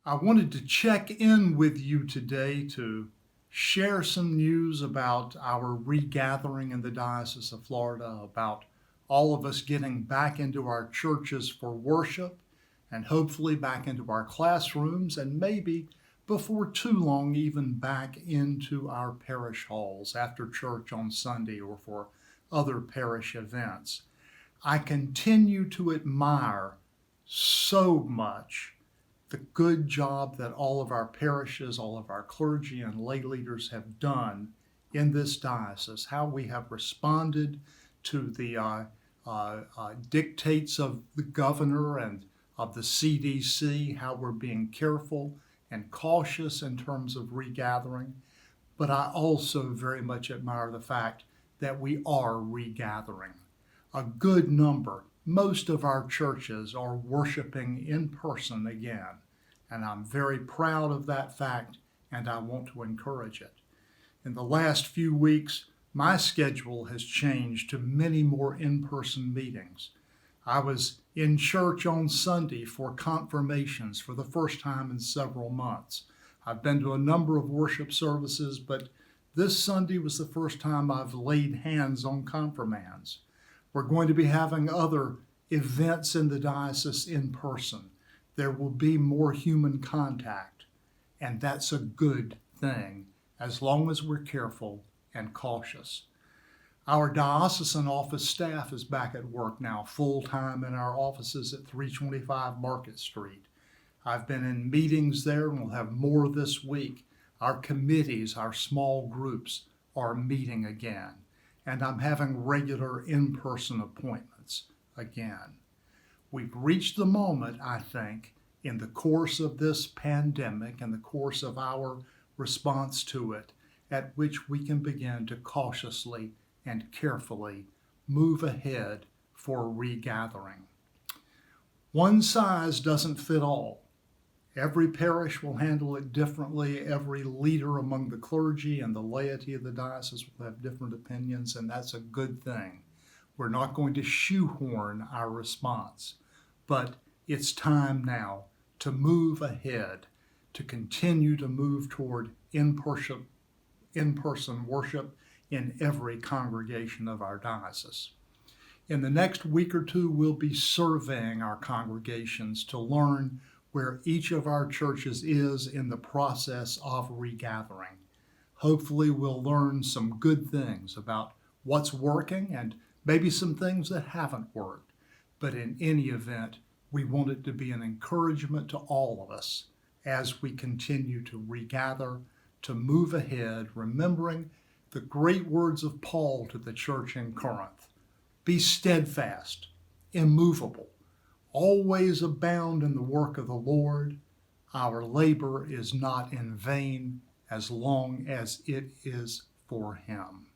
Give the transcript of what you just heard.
I wanted to check in with you today to share some news about our regathering in the Diocese of Florida, about all of us getting back into our churches for worship and hopefully back into our classrooms and maybe before too long even back into our parish halls after church on Sunday or for other parish events. I continue to admire so much the good job that all of our parishes, all of our clergy and lay leaders have done in this diocese, how we have responded to the dictates of the governor and of the CDC, how we're being careful and cautious in terms of regathering. But I also very much admire the fact that we are regathering. A good number, most of our churches are worshiping in person again, and I'm very proud of that fact, and I want to encourage it. In the last few weeks, my schedule has changed to many more in-person meetings. I was in church on Sunday for confirmations for the first time in several months. I've been to a number of worship services, but this Sunday was the first time I've laid hands on confirmands. We're going to be having other events in the diocese in person. There will be more human contact, and that's a good thing as long as we're careful and cautious. Our diocesan office staff is back at work now, full-time in our offices at 325 Market Street. I've been in meetings there, and we'll have more this week. Our committees, our small groups are meeting again, and I'm having regular in-person appointments again. We've reached the moment, I think, in the course of this pandemic and the course of our response to it, at which we can begin to cautiously and carefully move ahead for regathering. One size doesn't fit all. Every parish will handle it differently. Every leader among the clergy and the laity of the diocese will have different opinions, and that's a good thing. We're not going to shoehorn our response, but it's time now to move ahead, to continue to move toward in-person worship in every congregation of our diocese. In the next week or two, we'll be surveying our congregations to learn where each of our churches is in the process of regathering. Hopefully, we'll learn some good things about what's working and maybe some things that haven't worked. But in any event, we want it to be an encouragement to all of us as we continue to regather, to move ahead, remembering the great words of Paul to the church in Corinth. Be steadfast, immovable, always abound in the work of the Lord. Our labor is not in vain as long as it is for Him.